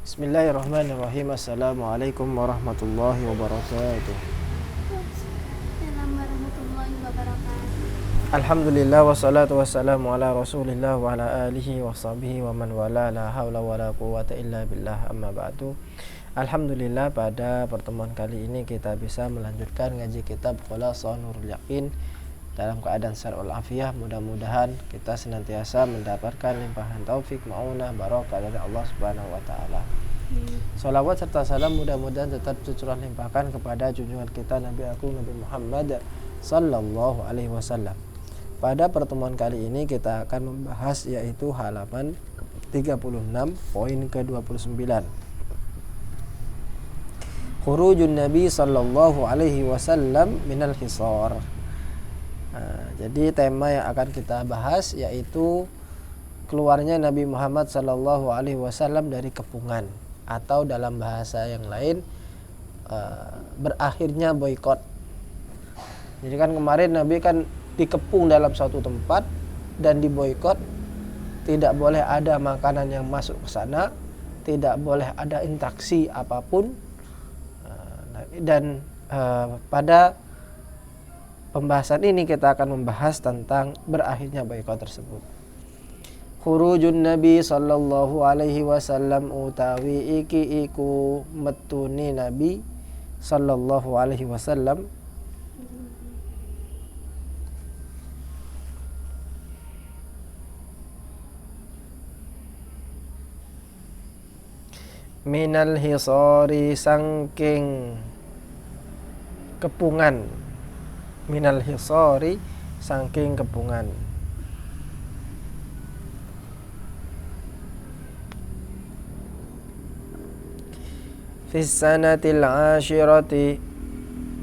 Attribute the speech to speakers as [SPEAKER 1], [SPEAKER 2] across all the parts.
[SPEAKER 1] Bismillahirrahmanirrahim. Assalamualaikum warahmatullahi wabarakatuh.
[SPEAKER 2] Assalamualaikum warahmatullahi wabarakatuh.
[SPEAKER 1] Alhamdulillah wassalatu wassalamu ala rasulillah wa ala alihi wa sahbihi wa man wala, la hawla wa la quwwata illa billah, amma ba'du. Alhamdulillah, pada pertemuan kali ini kita bisa melanjutkan ngaji kitab Khulasah Nurul Yaqin dalam keadaan sehat walafiat. Mudah-mudahan kita senantiasa mendapatkan limpahan taufik, maunah, barokah dari Allah Subhanahu wa taala. Salawat serta salam mudah-mudahan tetap tercurah limpahkan kepada junjungan kita Nabi Muhammad sallallahu alaihi wasallam. Pada pertemuan kali ini kita akan membahas yaitu halaman 36 poin ke-29. Khurujun Nabi sallallahu alaihi wasallam minal hisar. Jadi tema yang akan kita bahas yaitu keluarnya Nabi Muhammad sallallahu alaihi wasallam dari kepungan, atau dalam bahasa yang lain berakhirnya boikot. Jadi kan kemarin Nabi kan dikepung dalam suatu tempat dan diboikot, tidak boleh ada makanan yang masuk ke sana, tidak boleh ada interaksi apapun, dan pada pembahasan ini kita akan membahas tentang berakhirnya boikot tersebut. Khurujun Nabi sallallahu alaihi wasallam utawi iki iku metune Nabi sallallahu alaihi wasallam minal hisari sangking kepungan, minal hisari sangking kepungan. Fis sanatil ashirati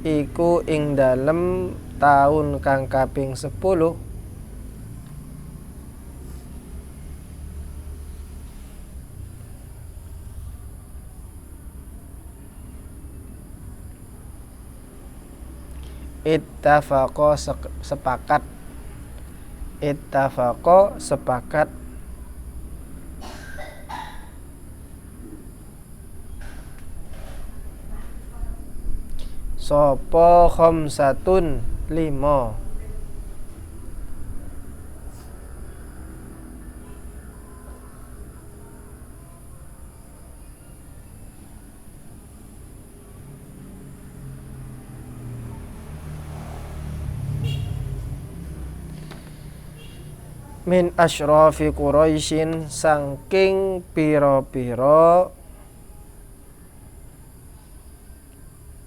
[SPEAKER 1] iku ing dalem taun kang kaping 10 ittafaqo sepakat, ittafaqo sepakat sopo khamsatun 5 min asyrafi Quraisyin saking pira-pira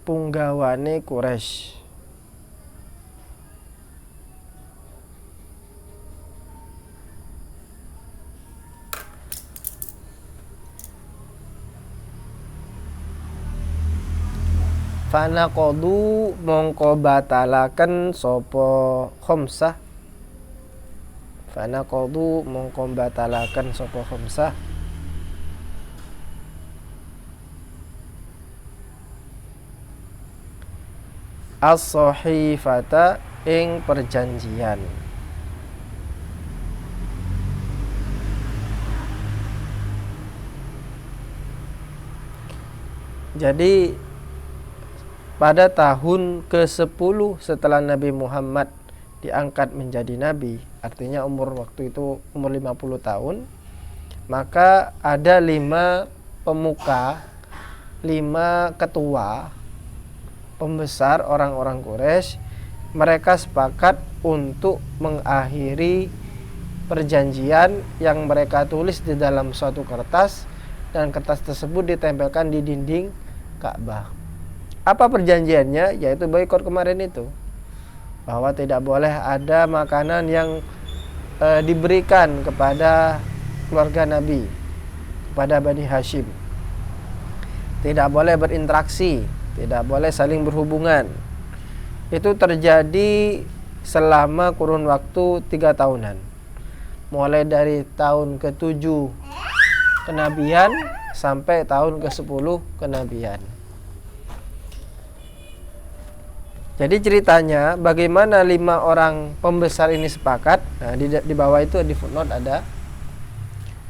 [SPEAKER 1] punggawane Quraisy. Fanaqadu mongko batalaken sapa khamsah, fanaqadu mongko batalaken sapa khamsah as-sahifata ing perjanjian. Jadi pada tahun ke-10 setelah Nabi Muhammad diangkat menjadi nabi, artinya umur waktu itu umur 50 tahun, maka ada 5 pemuka, 5 ketua pembesar orang-orang Quraisy, mereka sepakat untuk mengakhiri perjanjian yang mereka tulis di dalam suatu kertas, dan kertas tersebut ditempelkan di dinding Ka'bah. Apa perjanjiannya? Yaitu boikot kemarin itu, bahwa tidak boleh ada makanan yang diberikan kepada keluarga Nabi, kepada Bani Hashim. Tidak boleh berinteraksi, tidak boleh saling berhubungan. Itu terjadi selama kurun waktu 3 tahunan, mulai dari tahun ke-7 kenabian sampai tahun ke-10 kenabian. Jadi ceritanya bagaimana 5 orang pembesar ini sepakat. Nah, di bawah itu di footnote ada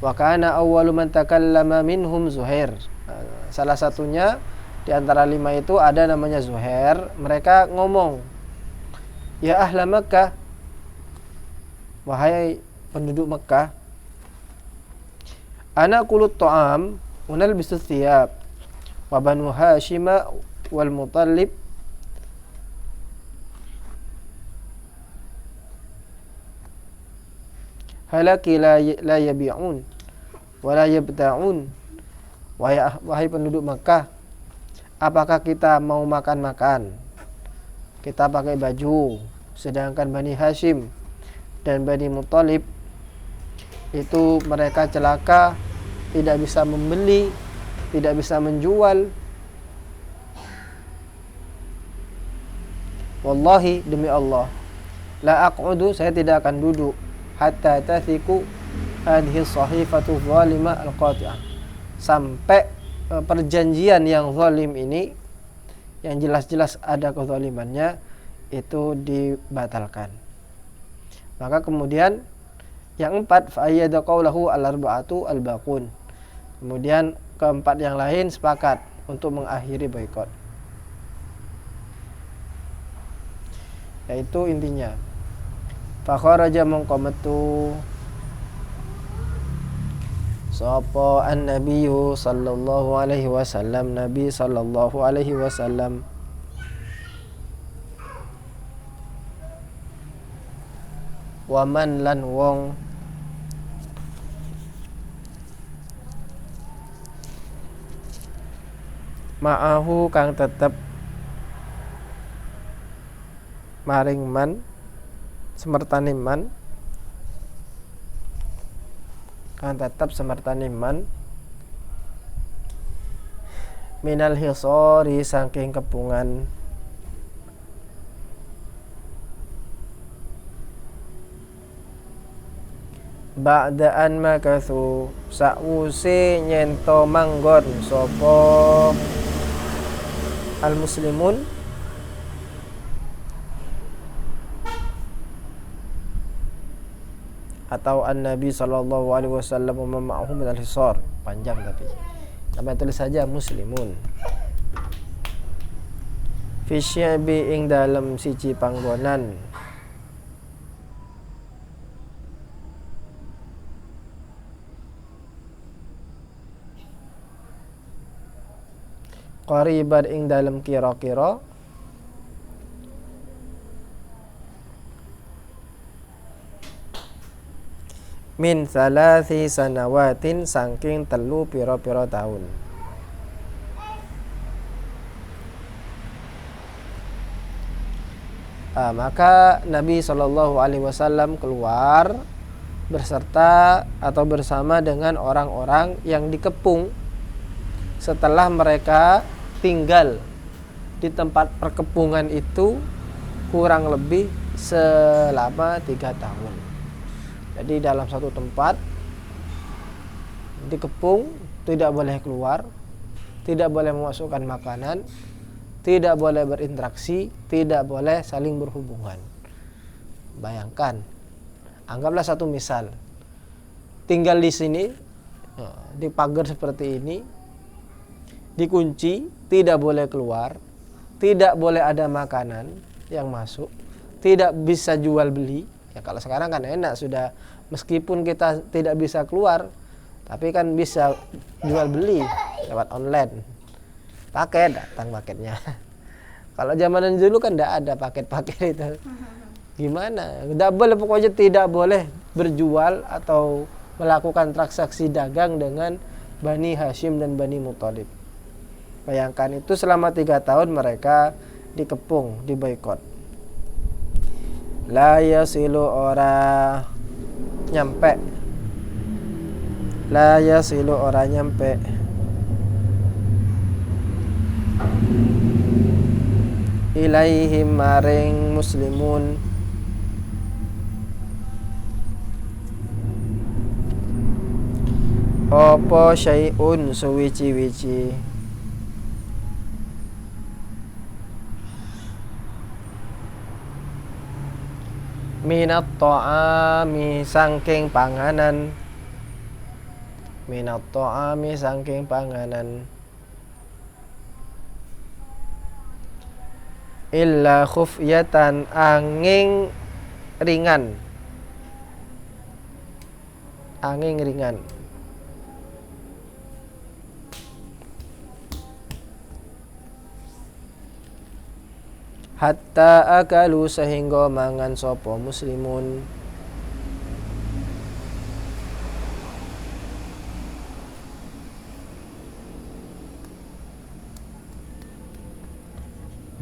[SPEAKER 1] Wa kana awwalu man takallama minhum Zuhair. Salah satunya di antara 5 itu ada namanya Zuhair. Mereka ngomong, ya ahla Makkah, wahai penduduk Makkah, ana kulut ta'am unalbisu thiyab wa banu Hashim wal Muttalib halaki la yabi'un wa la yabta'un. Wahai penduduk Makkah, apakah kita mau makan-makan, kita pakai baju, sedangkan Bani Hashim dan Bani Muttalib itu mereka celaka, tidak bisa membeli, tidak bisa menjual. Wallahi, demi Allah, la aq'udu, saya tidak akan duduk, hatta tathiku hadhihi sahifatu zalimah al-qati'ah, sampai perjanjian yang zalim ini, yang jelas-jelas ada kezalimannya, itu dibatalkan. Maka kemudian yang 4, fa ayyada qawlahu al-arba'atu al-baqun. Kemudian keempat yang lain sepakat untuk mengakhiri boikot. Yaitu intinya, fa kharaja mengqamatu sapa an-nabiyyu sallallahu alaihi wasallam, Nabi sallallahu alaihi wasallam, waman lan wong ma'ahu kang tetep maring man semertane man, kang tetep semertane man, minal hisori saking kepungan, ba'daan makathu sa'wuse nyento manggon sapa al-muslimun atau an-nabi sallallahu alaihi wasallam wa ma'ahum minal hisar. Panjang tapi namanya tulis saja muslimun. Fi syi'bi ing dalem siji panggonan, qariban ing dalem kira-kira, min salasi sanawatin saking 3 pira-pira tahun. Maka Nabi Shallallahu Alaihi Wasallam keluar berserta atau bersama dengan orang-orang yang dikepung setelah mereka tinggal di tempat perkepungan itu kurang lebih selama 3 tahun. Jadi dalam satu tempat dikepung, tidak boleh keluar, tidak boleh memasukkan makanan, tidak boleh berinteraksi, tidak boleh saling berhubungan. Bayangkan, anggaplah satu misal, tinggal di sini, di pagar seperti ini, dikunci, tidak boleh keluar, tidak boleh ada makanan yang masuk, tidak bisa jual beli. Ya kalau sekarang kan enak sudah, meskipun kita tidak bisa keluar, tapi kan bisa jual beli lewat online. Paket, datang paketnya. Kalau zaman dulu kan tidak ada paket-paket itu. Gimana? Tidak boleh, pokoknya tidak boleh berjual atau melakukan transaksi dagang dengan Bani Hashim dan Bani Muttalib. Bayangkan itu selama 3 tahun mereka dikepung, diboikot. La yasilu ora nyampe, la yasilu ora nyampe ilaihim maring muslimun apa syai'un suwici-wici minat ta'ami sangking panganan minat ta'ami saking panganan, illa khufyatan angin ringan, angin ringan. Hatta akalu sehingga mangan sopo muslimun,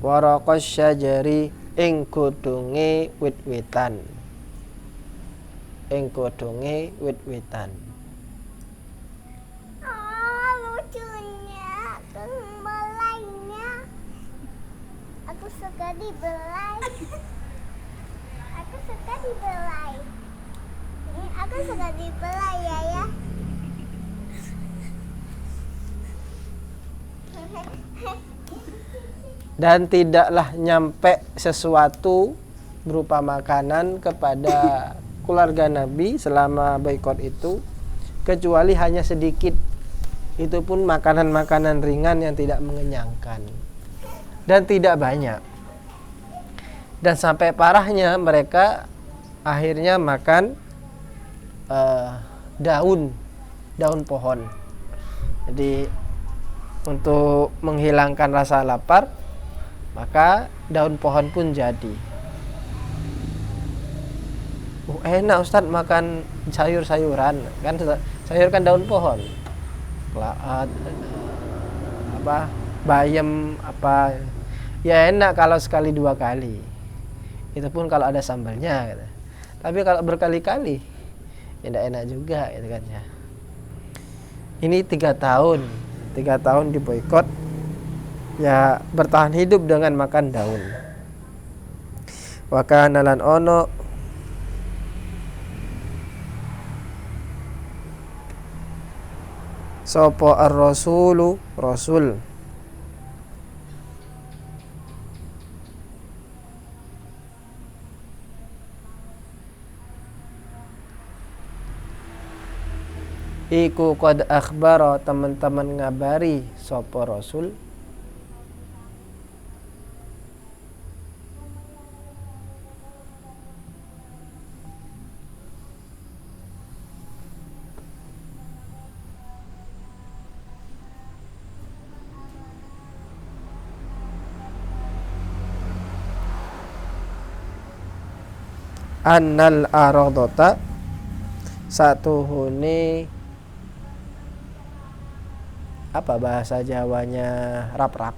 [SPEAKER 1] waraqas syajari ing godhonge wit-witan, ing godhonge wit-witan.
[SPEAKER 2] Oh, lucunya, belainya. Aku suka dibelai. Aku suka dibelai. Aku suka dibelai ya.
[SPEAKER 1] Dan tidaklah nyampe sesuatu berupa makanan kepada keluarga Nabi selama boikot itu kecuali hanya sedikit. Itu pun makanan-makanan ringan yang tidak mengenyangkan dan tidak banyak. Dan sampai parahnya mereka akhirnya makan daun pohon. Jadi untuk menghilangkan rasa lapar, maka daun pohon pun jadi. Enak Ustadz makan sayur-sayuran, kan sayur kan daun pohon, bayam apa, ya enak kalau sekali dua kali, itu pun kalau ada sambalnya gitu. Tapi kalau berkali-kali tidak enak juga gitu kan ya. Ini 3 tahun diboikot, ya bertahan hidup dengan makan daun. Wa kana lan ono sapa ar-rasulu rasul iku qad akhbara teman-teman ngabari sapa rasul annal aradata satuhune apa bahasa Jawanya rap-rap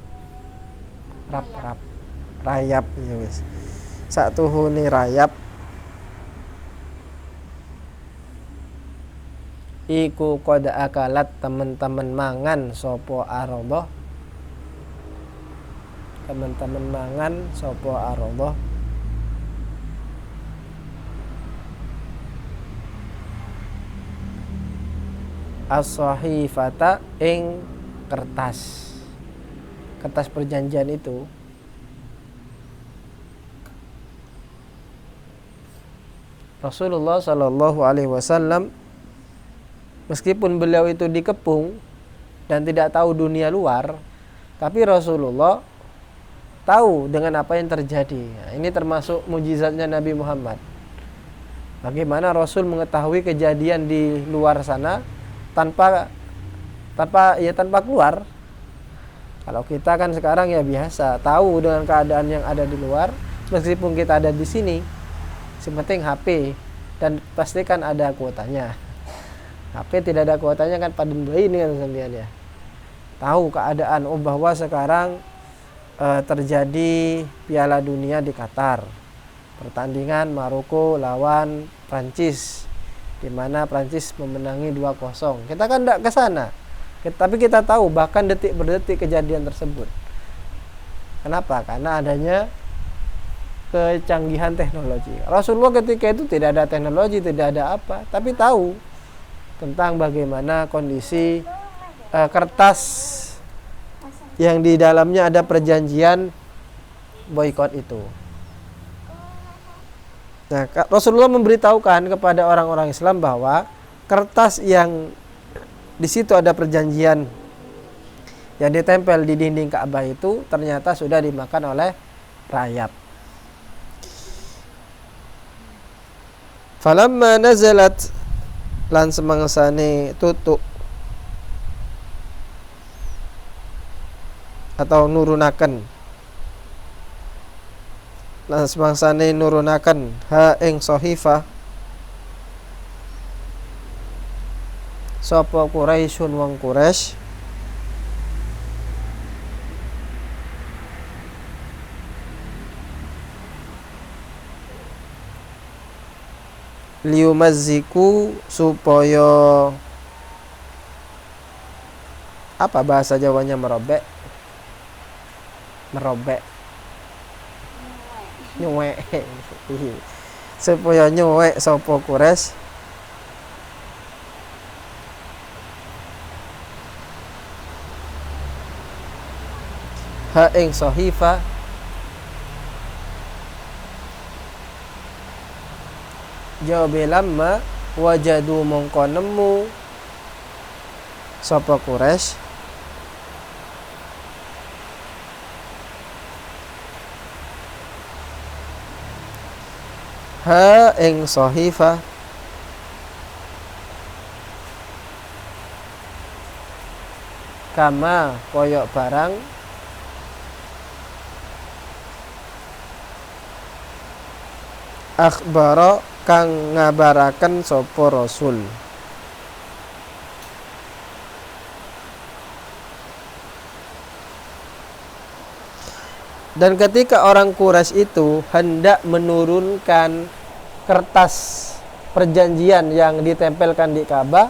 [SPEAKER 1] rayap ya wis. Satuhune rayap iku qad akalat teman-teman mangan sapa aradhah, teman-teman mangan sapa aradhah as-sahifata ing kertas perjanjian itu. Rasulullah Shallallahu Alaihi Wasallam meskipun beliau itu dikepung dan tidak tahu dunia luar, tapi Rasulullah tahu dengan apa yang terjadi. Nah, ini termasuk mujizatnya Nabi Muhammad. Bagaimana Rasul mengetahui kejadian di luar sana tanpa keluar. Kalau kita kan sekarang ya biasa tahu dengan keadaan yang ada di luar, meskipun kita ada di sini, sepenting HP dan pastikan ada kuotanya. HP tidak ada kuotanya kan paden bayi ini kan sampean ya. Tahu keadaan bahwa sekarang terjadi Piala Dunia di Qatar. Pertandingan Maroko lawan Prancis, di mana Prancis memenangi 2-0. Kita kan tidak ke sana. Tapi kita tahu bahkan detik berdetik kejadian tersebut. Kenapa? Karena adanya kecanggihan teknologi. Rasulullah ketika itu tidak ada teknologi, tidak ada apa, tapi tahu tentang bagaimana kondisi kertas yang di dalamnya ada perjanjian boikot itu. Nah, Rasulullah memberitahukan kepada orang-orang Islam bahwa kertas yang di situ ada perjanjian yang ditempel di dinding Ka'bah itu ternyata sudah dimakan oleh rayap. Falamma nazalat lan semangsane tutuk atau nurunaken lan semangsane nurunaken ha ing sahifah sapa Quraisyun wong Quraisy liumazziku supaya apa bahasa Jawanya merobek nyuwek supaya nyuwek sapa Quraisy ha ing sahifah jawabe lamma wajadu mongko nemu sapa Quraisy ha ing sahifah kama koyok barang akhbara kang ngabaraken sapa Rasul. Dan ketika orang Quraisy itu hendak menurunkan kertas perjanjian yang ditempelkan di Ka'bah,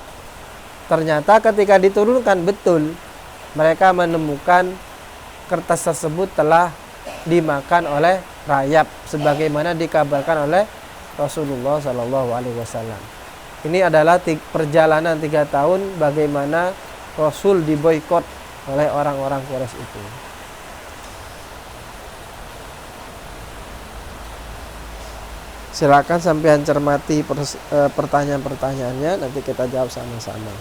[SPEAKER 1] ternyata ketika diturunkan betul mereka menemukan kertas tersebut telah dimakan oleh rayap sebagaimana dikabarkan oleh Rasulullah SAW. Ini adalah perjalanan 3 tahun bagaimana Rasul diboikot oleh orang-orang Quraisy itu. Silakan sampean cermati pertanyaan-pertanyaannya, nanti kita jawab sama-sama.